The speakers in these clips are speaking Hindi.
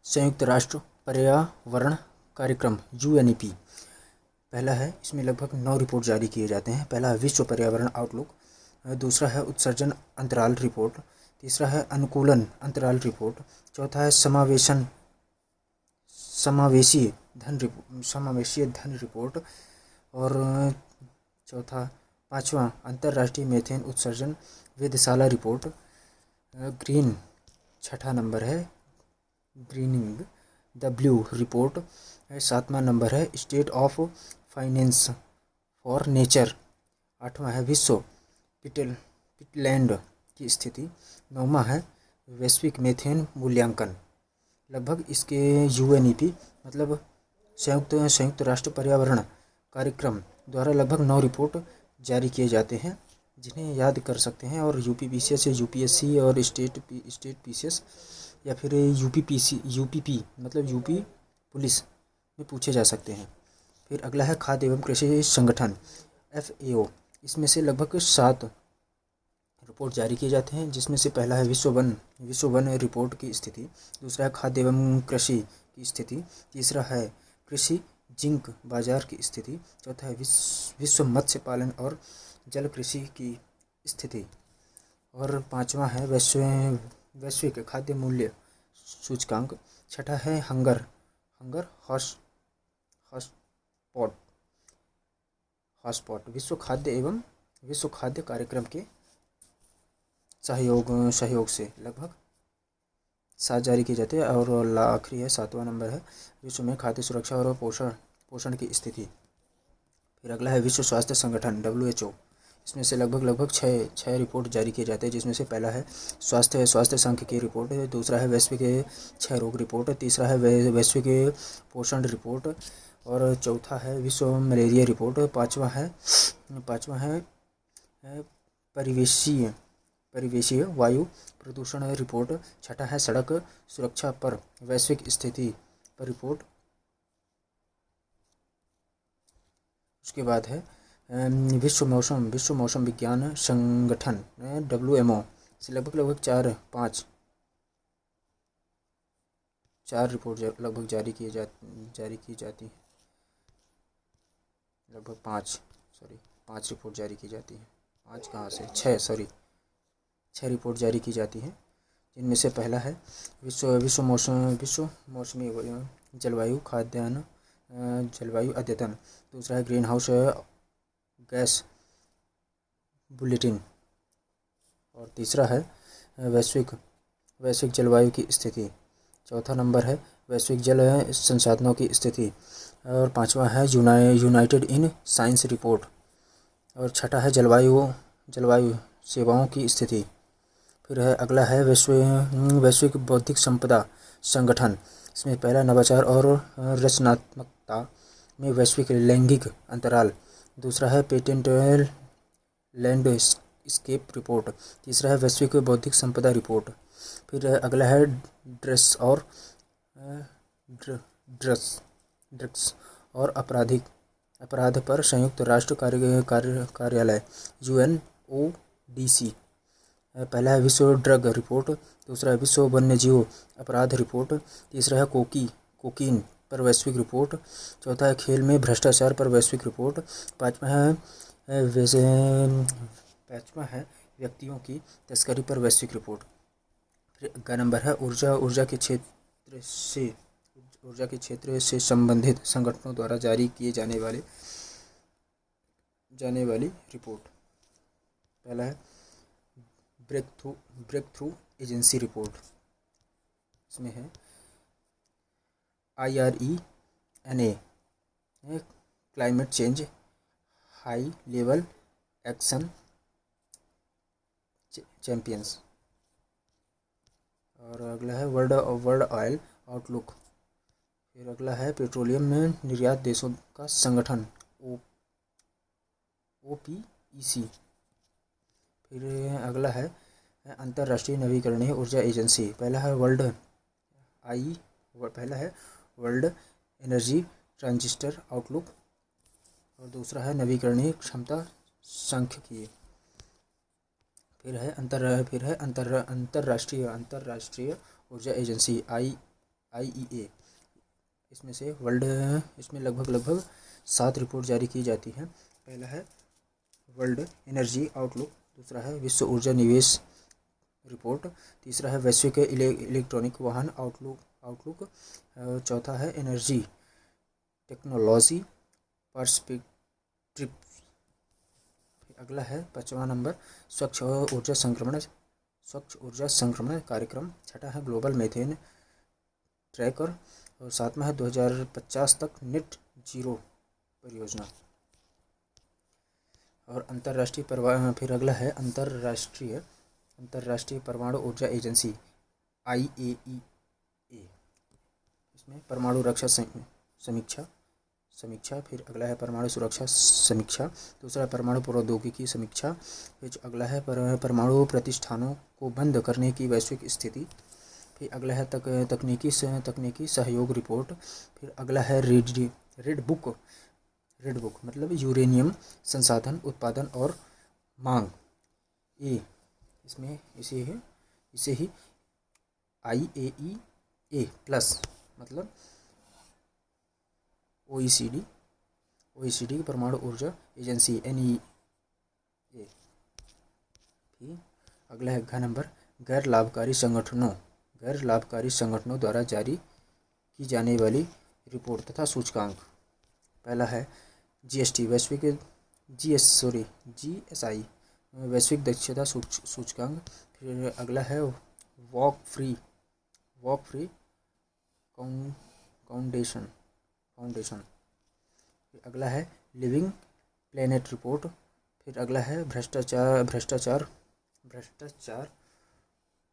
संयुक्त राष्ट्र पर्यावरण कार्यक्रम यूएनईपी पहला है। इसमें लगभग 9 रिपोर्ट जारी किए जाते हैं। पहला है विश्व पर्यावरण आउटलुक, दूसरा है उत्सर्जन अंतराल रिपोर्ट, तीसरा है अनुकूलन अंतराल रिपोर्ट, चौथा है समावेशी धन रिपोर्ट और पाँचवा अंतर्राष्ट्रीय मीथेन उत्सर्जन वेधशाला रिपोर्ट। छठा नंबर है ग्रीनिंग डब्ल्यू रिपोर्ट। सातवां नंबर है state of finance for nature. आठवां है विश्व पिटलैंड की स्थिति। नौवां है वैश्विक मीथेन मूल्यांकन। लगभग इसके यूएनईपी मतलब संयुक्त राष्ट्र पर्यावरण कार्यक्रम द्वारा लगभग 9 रिपोर्ट जारी किए जाते हैं, जिन्हें याद कर सकते हैं। और यूपीपीसीएस या यूपीएससी और स्टेट पीसीएस या फिर यूपीपी मतलब यूपी पुलिस में पूछे जा सकते हैं। फिर अगला है खाद्य एवं कृषि संगठन FAO। इसमें से लगभग 7 रिपोर्ट जारी किए जाते हैं, जिसमें से पहला है विश्व वन रिपोर्ट की स्थिति, दूसरा है खाद्य एवं कृषि की स्थिति, तीसरा है कृषि जिंक बाजार की स्थिति, चौथा है विश्व मत्स्य पालन और जल कृषि की स्थिति और पांचवा है वैश्विक खाद्य मूल्य सूचकांक। छठा है हंगर हॉटस्पॉट विश्व खाद्य कार्यक्रम के सहयोग से लगभग 7 जारी किए जाते हैं। और आखिरी है 7वां नंबर है विश्व में खाद्य सुरक्षा और पोषण की स्थिति। फिर अगला है विश्व स्वास्थ्य संगठन WHO। इसमें से लगभग 6 रिपोर्ट जारी किए जाते हैं, जिसमें से पहला है स्वास्थ्य संघ की रिपोर्ट, दूसरा है वैश्विक क्षय रोग रिपोर्ट, तीसरा है वैश्विक पोषण रिपोर्ट और चौथा है विश्व मलेरिया रिपोर्ट। पाँचवा है परिवेशीय वायु प्रदूषण रिपोर्ट। छठा है सड़क सुरक्षा पर वैश्विक स्थिति पर रिपोर्ट। उसके बाद है विश्व मौसम विज्ञान संगठन WMO से लगभग 4 रिपोर्ट लगभग जारी की जाती है। लगभग 5 रिपोर्ट जारी की जाती है। 5 कहाँ से 6 रिपोर्ट जारी की जाती हैं, जिनमें से पहला है विश्व मौसमी जलवायु अद्यतन, दूसरा है ग्रीन हाउस गैस बुलेटिन और तीसरा है वैश्विक जलवायु की स्थिति। चौथा नंबर है वैश्विक जल संसाधनों की स्थिति और पांचवा है यूनाइटेड इन साइंस रिपोर्ट और छठा है जलवायु सेवाओं की स्थिति। फिर है अगला है वैश्विक बौद्धिक संपदा संगठन। इसमें पहला नवाचार और रचनात्मकता में वैश्विक लैंगिक अंतराल, दूसरा है पेटेंट लैंडस्केप रिपोर्ट, तीसरा है वैश्विक बौद्धिक संपदा रिपोर्ट। फिर अगला है ड्रग्स और अपराध पर संयुक्त राष्ट्र कार्यालय UNODC। पहला है विश्व ड्रग रिपोर्ट, दूसरा है विश्व वन्यजीव अपराध रिपोर्ट, तीसरा है कोकीन पर वैश्विक रिपोर्ट, चौथा है खेल में भ्रष्टाचार पर वैश्विक रिपोर्ट, पाँचवा है व्यक्तियों की तस्करी पर वैश्विक रिपोर्ट। फिर अगला नंबर है ऊर्जा के क्षेत्र से संबंधित संगठनों द्वारा जारी किए जाने वाली रिपोर्ट। पहला है ब्रेक थ्रू एजेंसी रिपोर्ट। इसमें है IRENA climate change high level action champions और अगला है वर्ल्ड ऑयल आउटलुक। फिर अगला है पेट्रोलियम में निर्यात देशों का संगठन OPEC। फिर अगला है अंतर्राष्ट्रीय नवीकरणीय ऊर्जा एजेंसी। पहला है वर्ल्ड एनर्जी ट्रांजिस्टर आउटलुक और दूसरा है नवीकरणीय क्षमता सांख्यिकी। फिर है अंतर्राष्ट्रीय ऊर्जा एजेंसी IEA। इसमें से इसमें लगभग 7 रिपोर्ट जारी की जाती हैं। पहला है वर्ल्ड एनर्जी आउटलुक, दूसरा है विश्व ऊर्जा निवेश रिपोर्ट, तीसरा है वैश्विक इलेक्ट्रॉनिक वाहन आउटलुक, चौथा है एनर्जी टेक्नोलॉजी पर्सपेक्टिव। अगला है 5वां नंबर स्वच्छ ऊर्जा संक्रमण कार्यक्रम, छठा है ग्लोबल मीथेन ट्रैकर और 7वां है 2050 तक नेट जीरो परियोजना। और फिर अगला है अंतर्राष्ट्रीय परमाणु ऊर्जा एजेंसी IAEA। इसमें परमाणु रक्षा समीक्षा, फिर अगला है परमाणु सुरक्षा समीक्षा, दूसरा परमाणु प्रौद्योगिकी समीक्षा, फिर अगला है परमाणु प्रतिष्ठानों को बंद करने की वैश्विक स्थिति, फिर अगला है तकनीकी सहयोग रिपोर्ट, फिर अगला है रेड बुक मतलब यूरेनियम संसाधन उत्पादन और मांग ए। इसमें इसे ही IAEA प्लस मतलब OECD की परमाणु ऊर्जा एजेंसी NEA। फिर अगला है नंबर गैर लाभकारी संगठनों द्वारा जारी की जाने वाली रिपोर्ट तथा सूचकांक। पहला है GSI वैश्विक दक्षता सूचकांक, फिर अगला है वॉक फ्री फाउंडेशन, फिर अगला है लिविंग प्लेनेट रिपोर्ट, फिर अगला है भ्रष्टाचार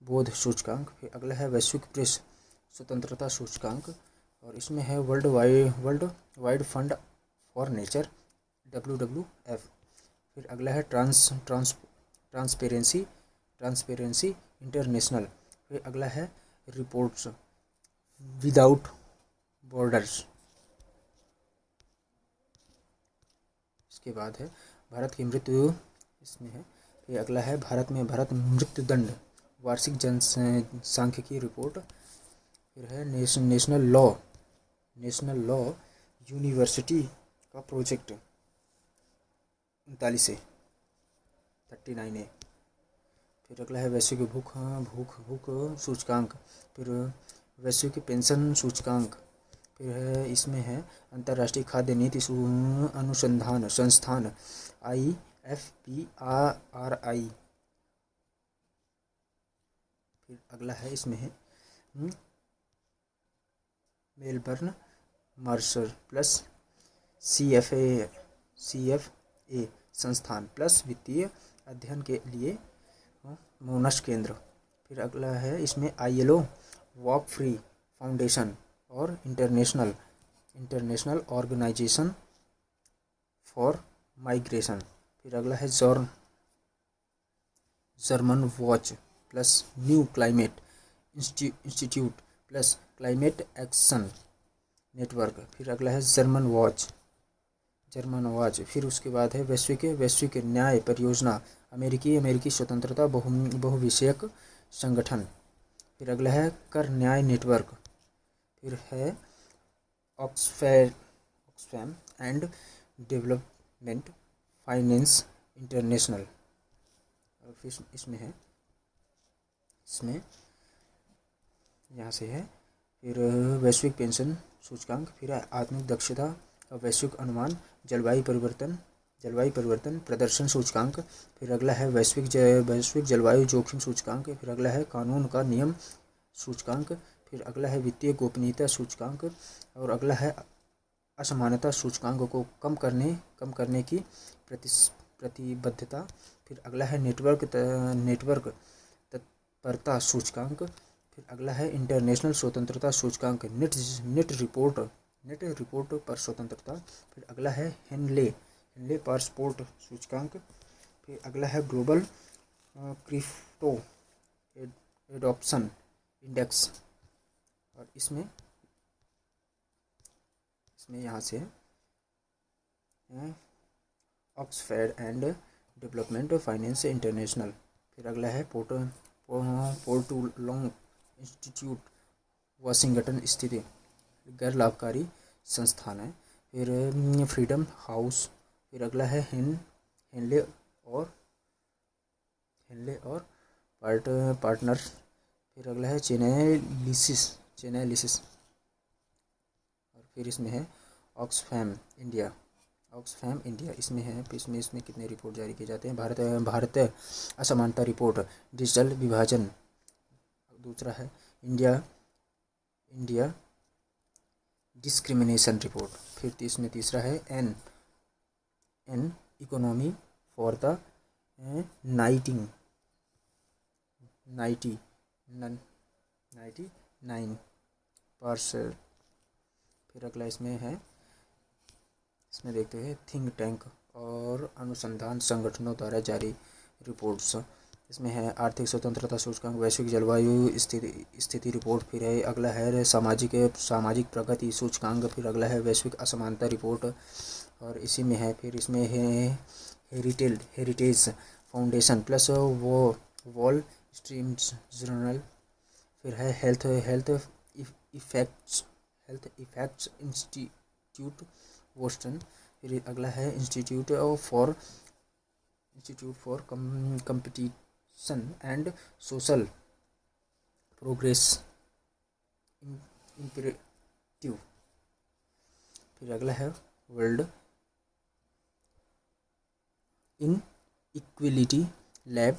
बोध सूचकांक, फिर अगला है वैश्विक प्रेस स्वतंत्रता सूचकांक, और इसमें है world wide fund for nature WWF। फिर अगला है ट्रांसपेरेंसी इंटरनेशनल, फिर अगला है रिपोर्ट्स विदाउट बॉर्डर्स। इसके बाद है भारत की मृत्यु, इसमें है। फिर अगला है भारत मृत्यु दंड वार्षिक जनसांख्यिकी रिपोर्ट, फिर है नेशनल लॉ यूनिवर्सिटी का प्रोजेक्ट 39A। फिर अगला है वैश्विक भूख सूचकांक, फिर वैश्विक पेंशन सूचकांक, फिर है इसमें है अंतर्राष्ट्रीय खाद्य नीति अनुसंधान संस्थान IFPRI। फिर अगला है इसमें है मेलबर्न मर्सर प्लस CFA संस्थान प्लस वित्तीय अध्ययन के लिए मोनस केंद्र। फिर अगला है इसमें ILO वॉक फ्री फाउंडेशन और इंटरनेशनल ऑर्गेनाइजेशन फॉर माइग्रेशन। फिर अगला है German watch plus new climate institute plus climate action network. फिर अगला है जर्मन वॉच। फिर उसके बाद है वैश्विक न्याय परियोजना अमेरिकी स्वतंत्रता बहुविषयक संगठन। फिर अगला है कर न्याय नेटवर्क। फिर है Oxfam and development finance international. फिर इसमें यहाँ से है फिर वैश्विक पेंशन सूचकांक, फिर आत्मिक दक्षता का वैश्विक अनुमान, जलवायु परिवर्तन प्रदर्शन सूचकांक। फिर अगला है वैश्विक जलवायु जोखिम सूचकांक। फिर अगला है कानून का नियम सूचकांक। फिर अगला है वित्तीय गोपनीयता सूचकांक। और अगला है असमानता सूचकांक को कम करने की प्रतिबद्धता। फिर अगला है नेटवर्क तत्परता सूचकांक। फिर अगला है इंटरनेशनल स्वतंत्रता सूचकांक नेट रिपोर्ट पर स्वतंत्रता। फिर अगला है हेनले पासपोर्ट सूचकांक। फिर अगला है ग्लोबल क्रिप्टो एडॉप्शन इंडेक्स। और इसमें यहाँ से Oxfam and development finance international. फिर अगला है पोर्टुलोंग इंस्टीट्यूट वाशिंगटन स्थित गैर लाभकारी संस्थान है। फिर फ्रीडम हाउस, फिर अगला है हेनले और पार्टनर, फिर अगला है चेनालिसिस और फिर इसमें है ऑक्सफैम इंडिया, इसमें है। फिर इसमें कितने रिपोर्ट जारी किए जाते हैं। भारत असमानता रिपोर्ट, डिजिटल विभाजन दूसरा है, इंडिया डिस्क्रिमिनेशन रिपोर्ट। फिर इसमें तीसरा है एन इकोनॉमी फॉर द 99%। फिर अगला इसमें देखते हैं थिंक टैंक और अनुसंधान संगठनों द्वारा जारी रिपोर्ट्स। इसमें है आर्थिक स्वतंत्रता सूचकांक, वैश्विक जलवायु स्थिति रिपोर्ट। फिर है अगला है सामाजिक प्रगति सूचकांक। फिर अगला है वैश्विक असमानता रिपोर्ट और इसी में है। फिर इसमें है heritage foundation plus wall street journal. फिर है हेल्थ इफेक्ट्स इंस्टीट्यूट बोस्टन। फिर अगला है institute for competition and social progress imperative. फिर अगला है world in equality lab,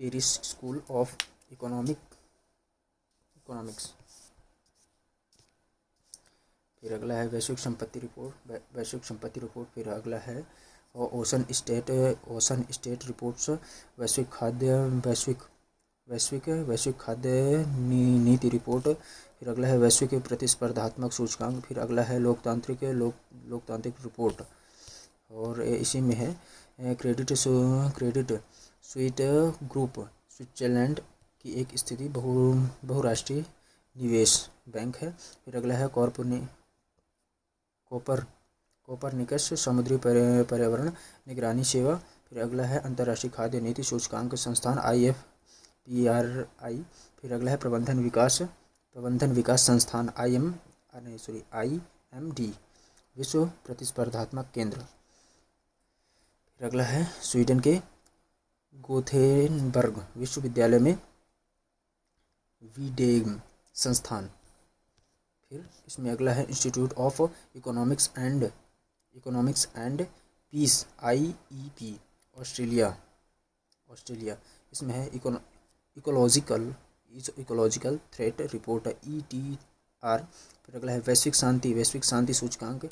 Paris school of economics. फिर अगला है वैश्विक संपत्ति रिपोर्ट। फिर अगला है ओशन स्टेट रिपोर्ट्स, वैश्विक खाद्य नीति रिपोर्ट। फिर अगला है वैश्विक प्रतिस्पर्धात्मक सूचकांक। फिर अगला है लोकतांत्रिक रिपोर्ट और इसी में है क्रेडिट स्वीट ग्रुप, स्विट्जरलैंड की एक स्थिति बहुराष्ट्रीय निवेश बैंक है। फिर अगला है कोपरनिकस समुद्री पर्यावरण निगरानी सेवा। फिर अगला है अंतर्राष्ट्रीय खाद्य नीति सूचकांक संस्थान IFPRI। फिर अगला है प्रबंधन विकास संस्थान IMD, विश्व प्रतिस्पर्धात्मक केंद्र। फिर अगला है स्वीडन के गोथेनबर्ग विश्वविद्यालय में वीडेम संस्थान। फिर इसमें अगला है Institute of Economics and Peace IEP Australia. इसमें है इकोलॉजिकल थ्रेट रिपोर्ट ETR। फिर अगला है वैश्विक शांति सूचकांक।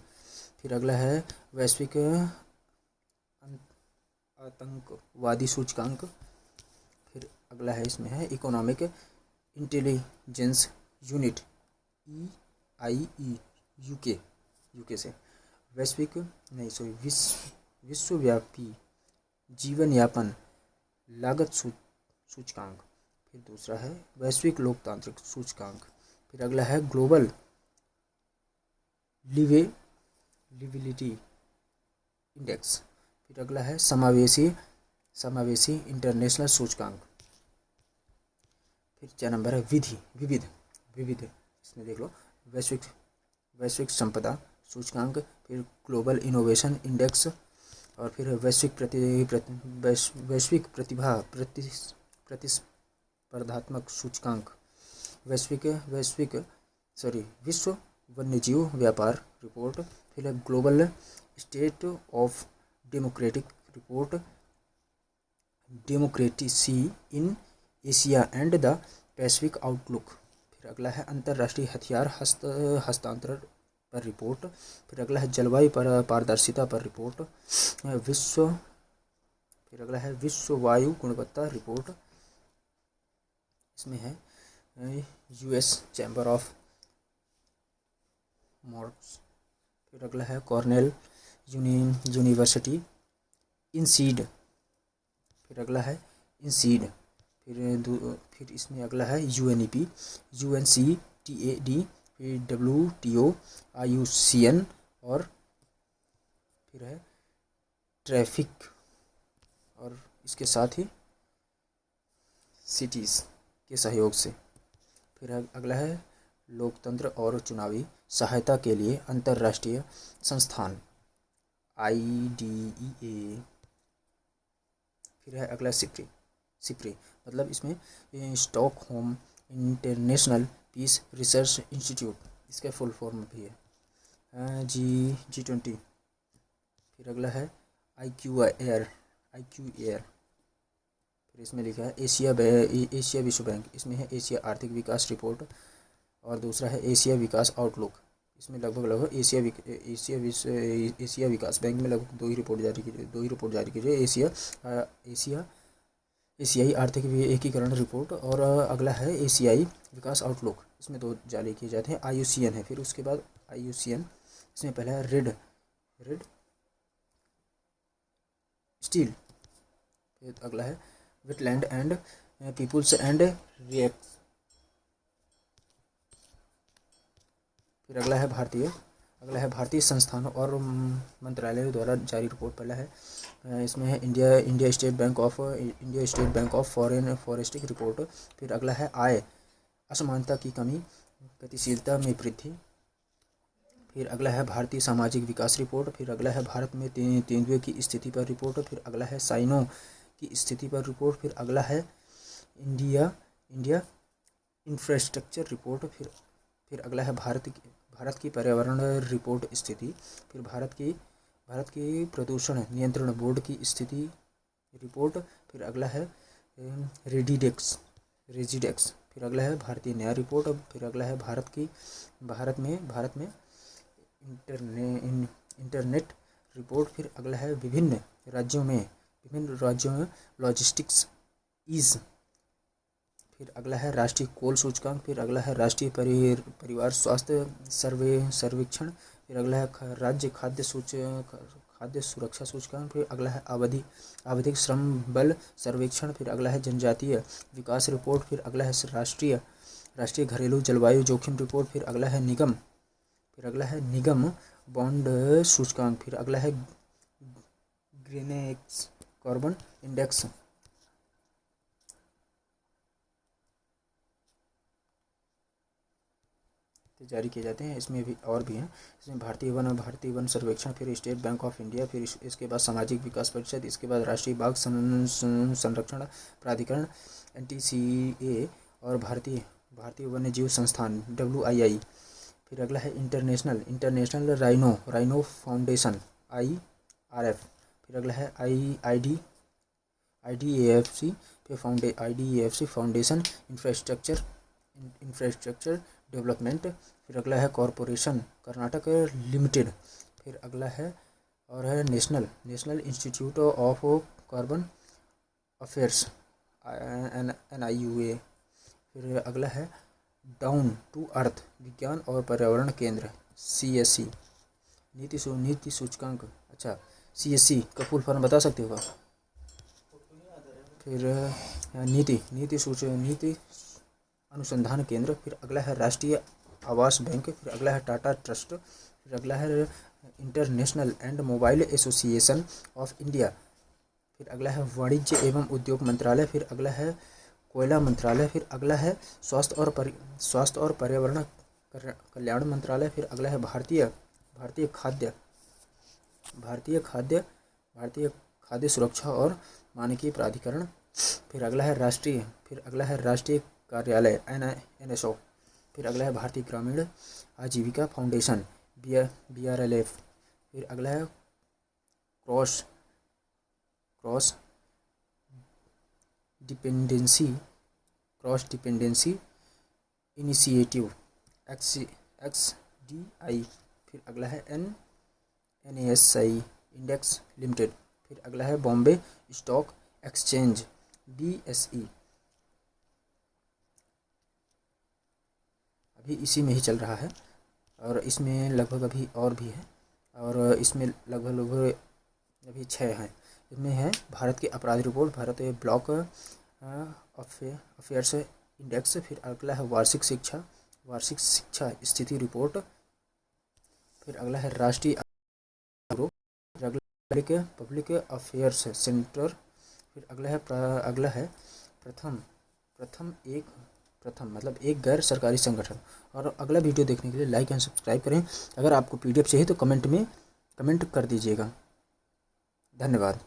फिर अगला है वैश्विक आतंकवादी सूचकांक। फिर अगला है इसमें है economic intelligence unit EIE UK से विश्वव्यापी जीवन यापन लागत सूचकांक। फिर दूसरा है वैश्विक लोकतांत्रिक सूचकांक। फिर अगला है ग्लोबल लिविलिटी इंडेक्स। फिर अगला है समावेशी इंटरनेशनल सूचकांक। फिर 4 नंबर है विविध। इसमें देख लो वैश्विक संपदा सूचकांक। फिर ग्लोबल इनोवेशन इंडेक्स और फिर वैश्विक प्रतिभा प्रतिस्पर्धात्मक सूचकांक। विश्व वन्यजीव व्यापार रिपोर्ट। फिर global state of democracy in Asia and the Pacific outlook. फिर अगला है अंतर्राष्ट्रीय हथियार हस्तांतरण पर रिपोर्ट। फिर अगला है जलवायु पर पारदर्शिता पर रिपोर्ट। फिर अगला है विश्व वायु गुणवत्ता रिपोर्ट। इसमें है US चैम्बर ऑफ कॉमर्स। फिर अगला है कॉर्नेल यूनिवर्सिटी INSEAD। फिर अगला है INSEAD। फिर इसमें अगला है UNEP, UNCTAD, फिर WTO, IUCN और फिर है ट्रैफिक और इसके साथ ही सिटीज़ के सहयोग से। फिर अगला है लोकतंत्र और चुनावी सहायता के लिए अंतर्राष्ट्रीय संस्थान IDEA। फिर है अगला सिप्री। सिप्री मतलब इसमें Stockholm International Peace Research Institute, इसका फुल फॉर्म भी है G20। फिर अगला है IQAir। फिर इसमें लिखा है एशिया विश्व बैंक, इसमें है एशिया आर्थिक विकास रिपोर्ट, और दूसरा है एशिया विकास आउटलुक। इसमें लगभग एशिया विकास बैंक में लगभग दो ही रिपोर्ट जारी की गई, एशियाई आर्थिक एकीकरण रिपोर्ट, और अगला है एशियाई विकास आउटलुक। इसमें दो जारी किए जाते हैं। IUCN है, फिर उसके बाद IUCN, इसमें पहला है रेड स्टील। फिर अगला है wetland and peoples and react. फिर अगला है भारतीय संस्थानों और मंत्रालयों द्वारा जारी रिपोर्ट। पहला है इसमें है इंडिया स्टेट बैंक ऑफ फॉरेस्टिक रिपोर्ट। फिर अगला है आय असमानता की कमी, गतिशीलता में वृद्धि। फिर अगला है भारतीय सामाजिक विकास रिपोर्ट। फिर अगला है भारत में तेंदुए की स्थिति पर रिपोर्ट। फिर अगला है साइनो की स्थिति पर रिपोर्ट। फिर अगला है इंडिया इंफ्रास्ट्रक्चर रिपोर्ट। फिर अगला है भारत की पर्यावरण रिपोर्ट स्थिति। फिर भारत की प्रदूषण नियंत्रण बोर्ड की स्थिति रिपोर्ट। फिर अगला है रेजिडेक्स। फिर अगला है भारतीय न्याय रिपोर्ट। फिर अगला है भारत में इंटरनेट रिपोर्ट। फिर अगला है विभिन्न राज्यों में लॉजिस्टिक्स ईज। फिर अगला है राष्ट्रीय कोल सूचकांक। फिर अगला है राष्ट्रीय परिवार स्वास्थ्य सर्वेक्षण। फिर अगला है राज्य खाद्य सुरक्षा सूचकांक। फिर अगला है आवधिक श्रम बल सर्वेक्षण। फिर अगला है जनजातीय विकास रिपोर्ट। फिर अगला है राष्ट्रीय घरेलू जलवायु जोखिम रिपोर्ट। फिर अगला है निगम बॉन्ड सूचकांक। फिर अगला है ग्रीनहाउस कार्बन इंडेक्स। जारी किए जाते हैं। इसमें भी और भी हैं, इसमें भारतीय वन सर्वेक्षण, फिर स्टेट बैंक ऑफ इंडिया, फिर इसके बाद सामाजिक विकास परिषद, इसके बाद राष्ट्रीय बाघ संरक्षण प्राधिकरण NTCA, और भारतीय वन्य जीव संस्थान WII। फिर अगला है इंटरनेशनल राइनो फाउंडेशन IRF। फिर अगला है IDAFC। फिर IDAFC फाउंडेशन इंफ्रास्ट्रक्चर डेवलपमेंट। फिर अगला है कॉरपोरेशन कर्नाटक लिमिटेड। फिर अगला है national institute of carbon affairs NIUA। फिर अगला है डाउन टू अर्थ विज्ञान और पर्यावरण केंद्र CSC। नीति सूचकांक, अच्छा CSC का फुल फॉर्म बता सकते हो? फिर नीति अनुसंधान केंद्र। फिर अगला है राष्ट्रीय आवास बैंक। फिर अगला है टाटा ट्रस्ट। फिर अगला है international and mobile association of India. फिर अगला है वाणिज्य एवं उद्योग मंत्रालय। फिर अगला है कोयला मंत्रालय। फिर अगला है स्वास्थ्य और पर्यावरण कल्याण मंत्रालय। फिर अगला है भारतीय खाद्य सुरक्षा और मानकीय प्राधिकरण। फिर अगला है राष्ट्रीय कार्यालय NSO। फिर अगला है भारतीय ग्रामीण आजीविका फाउंडेशन BRLF। फिर अगला है क्रॉस डिपेंडेंसी इनिशिएटिव XDI। फिर अगला है NASI इंडेक्स लिमिटेड। फिर अगला है बॉम्बे स्टॉक एक्सचेंज BSE। अभी इसी में ही चल रहा है, और इसमें लगभग अभी और भी है, और इसमें लगभग अभी 6 हैं। इसमें है भारत की अपराध report, Bharat block affairs index. फिर अगला है वार्षिक शिक्षा स्थिति रिपोर्ट। फिर अगला है राष्ट्रीय पब्लिक अफेयर्स सेंटर। फिर अगला है प्रथम प्रथम मतलब एक गैर सरकारी संगठन। और अगला वीडियो देखने के लिए लाइक एंड सब्सक्राइब करें। अगर आपको PDF चाहिए तो कमेंट कर दीजिएगा। धन्यवाद।